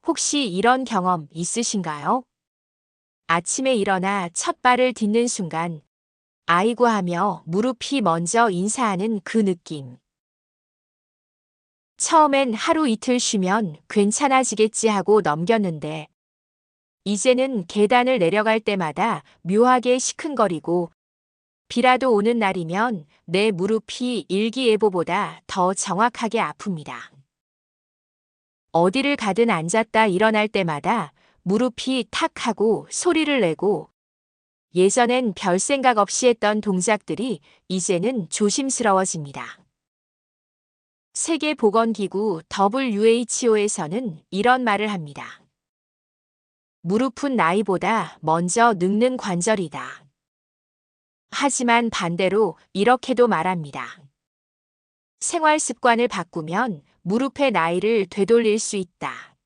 혹시 이런 경험 있으신가요? 아침에 일어나 첫 발을 딛는 순간, 아이고 하며 무릎이 먼저 인사하는 그 느낌. 처음엔 하루 이틀 쉬면 괜찮아지겠지 하고 넘겼는데, 이제는 계단을 내려갈 때마다 묘하게 시큰거리고, 비라도 오는 날이면 내 무릎이 일기예보보다 더 정확하게 아픕니다. 어디를 가든 앉았다 일어날 때마다 무릎이 탁 하고 소리를 내고, 예전엔 별 생각 없이 했던 동작들이 이제는 조심스러워집니다. 세계보건기구 WHO에서는 이런 말을 합니다. 무릎은 나이보다 먼저 늙는 관절이다. 하지만 반대로 이렇게도 말합니다. 생활 습관을 바꾸면 무릎의 나이를 되돌릴 수 있다.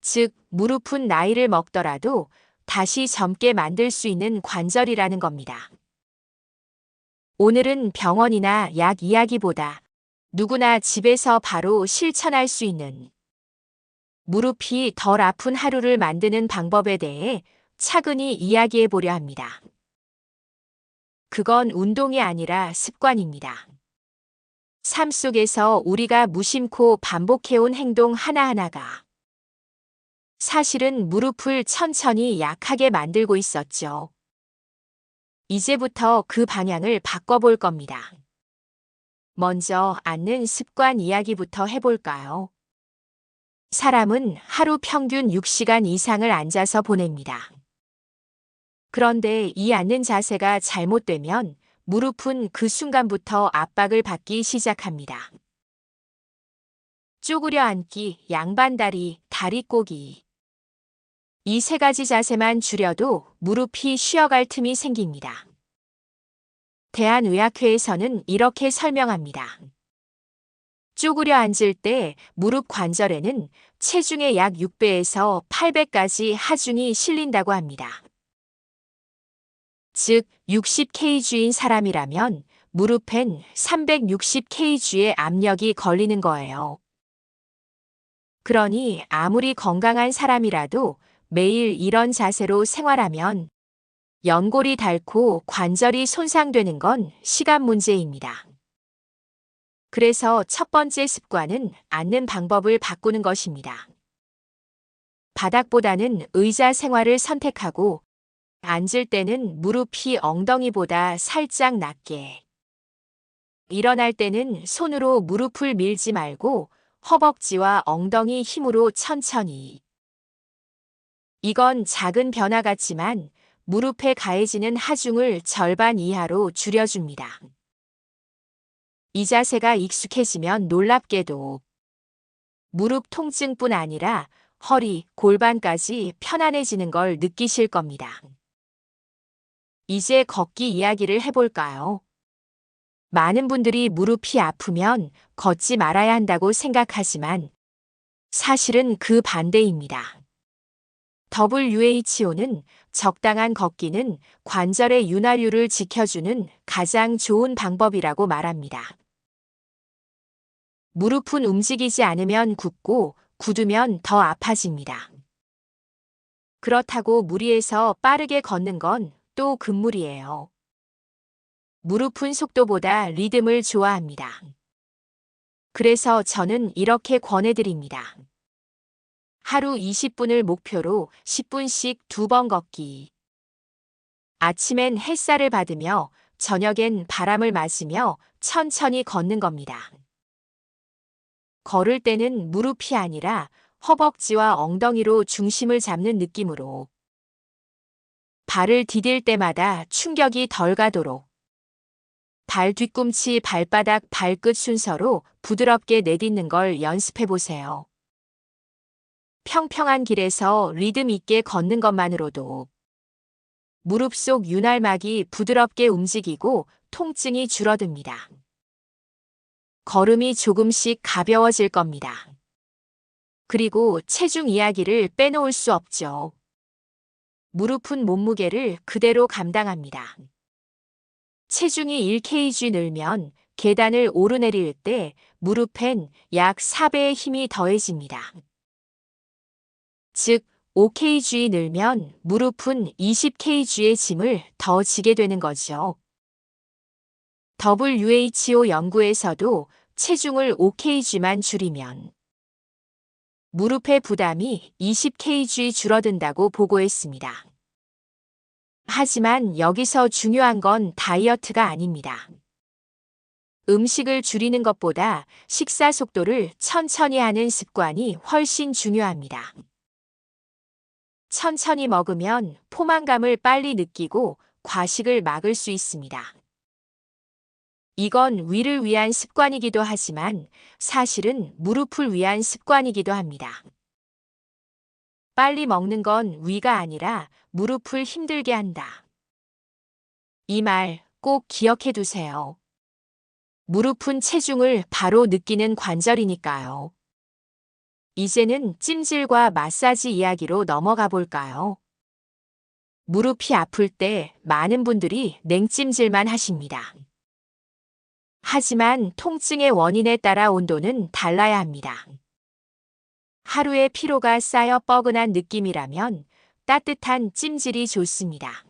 즉, 무릎은 나이를 먹더라도 다시 젊게 만들 수 있는 관절이라는 겁니다. 오늘은 병원이나 약 이야기보다 누구나 집에서 바로 실천할 수 있는 무릎이 덜 아픈 하루를 만드는 방법에 대해 차근히 이야기해 보려 합니다. 그건 운동이 아니라 습관입니다. 삶 속에서 우리가 무심코 반복해온 행동 하나하나가 사실은 무릎을 천천히 약하게 만들고 있었죠. 이제부터 그 방향을 바꿔볼 겁니다. 먼저 앉는 습관 이야기부터 해볼까요? 사람은 하루 평균 6시간 이상을 앉아서 보냅니다. 그런데 이 앉는 자세가 잘못되면 무릎은 그 순간부터 압박을 받기 시작합니다. 쪼그려 앉기, 양반다리, 다리 꼬기. 이 세 가지 자세만 줄여도 무릎이 쉬어갈 틈이 생깁니다. 대한의학회에서는 이렇게 설명합니다. 쪼그려 앉을 때 무릎 관절에는 체중의 약 6배에서 8배까지 하중이 실린다고 합니다. 즉, 60kg인 사람이라면 무릎엔 360kg의 압력이 걸리는 거예요. 그러니 아무리 건강한 사람이라도 매일 이런 자세로 생활하면 연골이 닳고 관절이 손상되는 건 시간 문제입니다. 그래서 첫 번째 습관은 앉는 방법을 바꾸는 것입니다. 바닥보다는 의자 생활을 선택하고 앉을 때는 무릎이 엉덩이보다 살짝 낮게. 일어날 때는 손으로 무릎을 밀지 말고 허벅지와 엉덩이 힘으로 천천히. 이건 작은 변화 같지만 무릎에 가해지는 하중을 절반 이하로 줄여줍니다. 이 자세가 익숙해지면 놀랍게도 무릎 통증뿐 아니라 허리, 골반까지 편안해지는 걸 느끼실 겁니다. 이제 걷기 이야기를 해볼까요? 많은 분들이 무릎이 아프면 걷지 말아야 한다고 생각하지만 사실은 그 반대입니다. WHO는 적당한 걷기는 관절의 윤활유를 지켜주는 가장 좋은 방법이라고 말합니다. 무릎은 움직이지 않으면 굽고 굳으면 더 아파집니다. 그렇다고 무리해서 빠르게 걷는 건 또 금물이에요. 무릎은 속도보다 리듬을 좋아합니다. 그래서 저는 이렇게 권해드립니다. 하루 20분을 목표로 10분씩 2번 걷기. 아침엔 햇살을 받으며 저녁엔 바람을 맞으며 천천히 걷는 겁니다. 걸을 때는 무릎이 아니라 허벅지와 엉덩이로 중심을 잡는 느낌으로 발을 디딜 때마다 충격이 덜 가도록 발 뒤꿈치, 발바닥, 발끝 순서로 부드럽게 내딛는 걸 연습해 보세요. 평평한 길에서 리듬 있게 걷는 것만으로도 무릎 속 윤활막이 부드럽게 움직이고 통증이 줄어듭니다. 걸음이 조금씩 가벼워질 겁니다. 그리고 체중 이야기를 빼놓을 수 없죠. 무릎은 몸무게를 그대로 감당합니다. 체중이 1kg 늘면 계단을 오르내릴 때 무릎엔 약 4배의 힘이 더해집니다. 즉, 5kg 늘면 무릎은 20kg의 짐을 더 지게 되는 거죠. WHO 연구에서도 체중을 5kg만 줄이면 무릎의 부담이 20kg 줄어든다고 보고했습니다. 하지만 여기서 중요한 건 다이어트가 아닙니다. 음식을 줄이는 것보다 식사 속도를 천천히 하는 습관이 훨씬 중요합니다. 천천히 먹으면 포만감을 빨리 느끼고 과식을 막을 수 있습니다. 이건 위를 위한 습관이기도 하지만 사실은 무릎을 위한 습관이기도 합니다. 빨리 먹는 건 위가 아니라 무릎을 힘들게 한다. 이 말 꼭 기억해 두세요. 무릎은 체중을 바로 느끼는 관절이니까요. 이제는 찜질과 마사지 이야기로 넘어가 볼까요? 무릎이 아플 때 많은 분들이 냉찜질만 하십니다. 하지만 통증의 원인에 따라 온도는 달라야 합니다. 하루에 피로가 쌓여 뻐근한 느낌이라면 따뜻한 찜질이 좋습니다.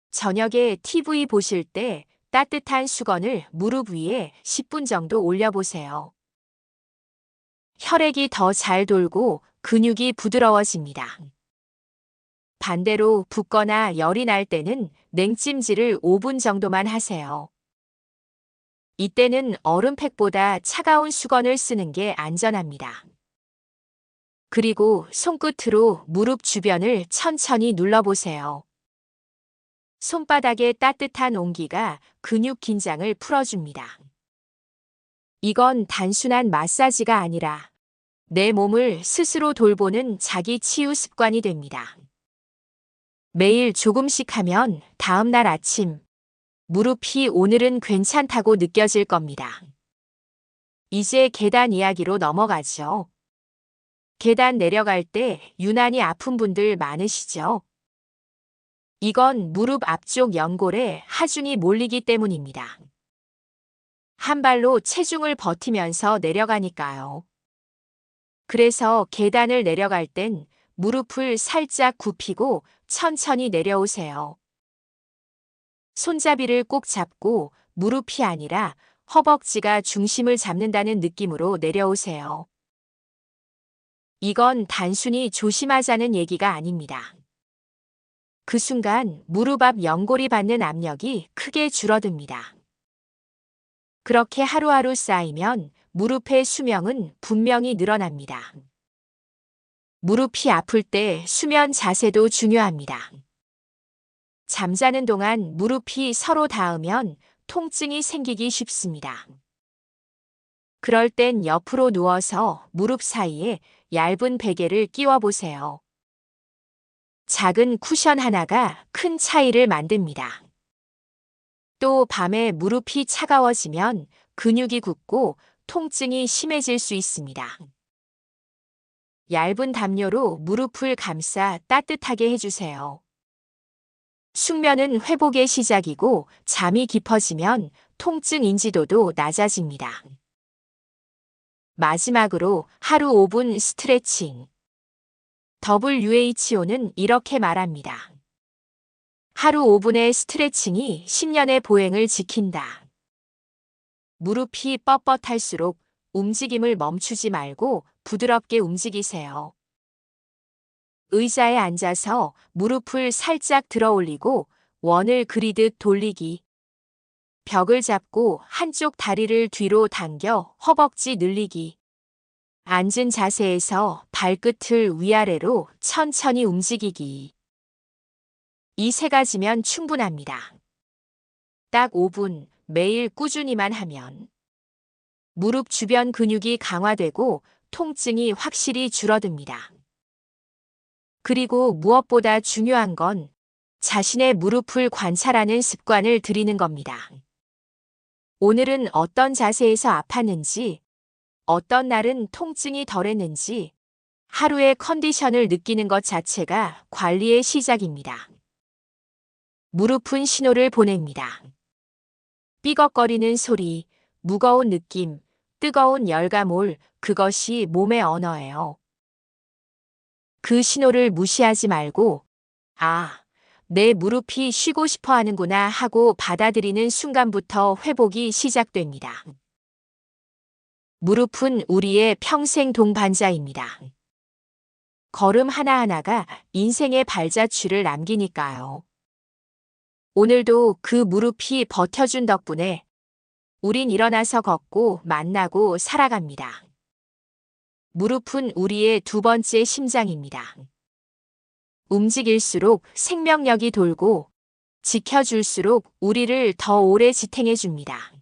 저녁에 TV 보실 때 따뜻한 수건을 무릎 위에 10분 정도 올려보세요. 혈액이 더 잘 돌고 근육이 부드러워집니다. 반대로 붓거나 열이 날 때는 냉찜질을 5분 정도만 하세요. 이때는 얼음팩보다 차가운 수건을 쓰는 게 안전합니다. 그리고 손끝으로 무릎 주변을 천천히 눌러보세요. 손바닥의 따뜻한 온기가 근육 긴장을 풀어줍니다. 이건 단순한 마사지가 아니라 내 몸을 스스로 돌보는 자기 치유 습관이 됩니다. 매일 조금씩 하면 다음날 아침 무릎이 오늘은 괜찮다고 느껴질 겁니다. 이제 계단 이야기로 넘어가죠. 계단 내려갈 때 유난히 아픈 분들 많으시죠? 이건 무릎 앞쪽 연골에 하중이 몰리기 때문입니다. 한 발로 체중을 버티면서 내려가니까요. 그래서 계단을 내려갈 땐 무릎을 살짝 굽히고 천천히 내려오세요. 손잡이를 꼭 잡고 무릎이 아니라 허벅지가 중심을 잡는다는 느낌으로 내려오세요. 이건 단순히 조심하자는 얘기가 아닙니다. 그 순간 무릎 앞 연골이 받는 압력이 크게 줄어듭니다. 그렇게 하루하루 쌓이면 무릎의 수명은 분명히 늘어납니다. 무릎이 아플 때 수면 자세도 중요합니다. 잠자는 동안 무릎이 서로 닿으면 통증이 생기기 쉽습니다. 그럴 땐 옆으로 누워서 무릎 사이에 얇은 베개를 끼워 보세요. 작은 쿠션 하나가 큰 차이를 만듭니다. 또 밤에 무릎이 차가워지면 근육이 굳고 통증이 심해질 수 있습니다. 얇은 담요로 무릎을 감싸 따뜻하게 해주세요. 숙면은 회복의 시작이고 잠이 깊어지면 통증 인지도도 낮아집니다. 마지막으로 하루 5분 스트레칭. WHO는 이렇게 말합니다. 하루 5분의 스트레칭이 10년의 보행을 지킨다. 무릎이 뻣뻣할수록 움직임을 멈추지 말고 부드럽게 움직이세요. 의자에 앉아서 무릎을 살짝 들어 올리고 원을 그리듯 돌리기. 벽을 잡고 한쪽 다리를 뒤로 당겨 허벅지 늘리기. 앉은 자세에서 발끝을 위아래로 천천히 움직이기. 이 세 가지면 충분합니다. 딱 5분 매일 꾸준히만 하면 무릎 주변 근육이 강화되고 통증이 확실히 줄어듭니다. 그리고 무엇보다 중요한 건 자신의 무릎을 관찰하는 습관을 들이는 겁니다. 오늘은 어떤 자세에서 아팠는지, 어떤 날은 통증이 덜했는지 하루의 컨디션을 느끼는 것 자체가 관리의 시작입니다. 무릎은 신호를 보냅니다. 삐걱거리는 소리, 무거운 느낌, 뜨거운 열감올, 그것이 몸의 언어예요. 그 신호를 무시하지 말고, 아, 내 무릎이 쉬고 싶어 하는구나 하고 받아들이는 순간부터 회복이 시작됩니다. 무릎은 우리의 평생 동반자입니다. 걸음 하나하나가 인생의 발자취를 남기니까요. 오늘도 그 무릎이 버텨준 덕분에 우린 일어나서 걷고 만나고 살아갑니다. 무릎은 우리의 두 번째 심장입니다. 움직일수록 생명력이 돌고 지켜줄수록 우리를 더 오래 지탱해 줍니다.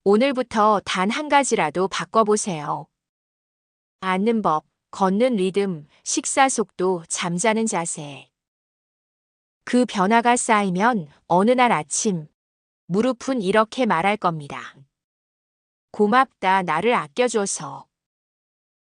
오늘부터 단 한 가지라도 바꿔보세요. 앉는 법, 걷는 리듬, 식사 속도, 잠자는 자세. 그 변화가 쌓이면 어느 날 아침, 무릎은 이렇게 말할 겁니다. 고맙다, 나를 아껴줘서.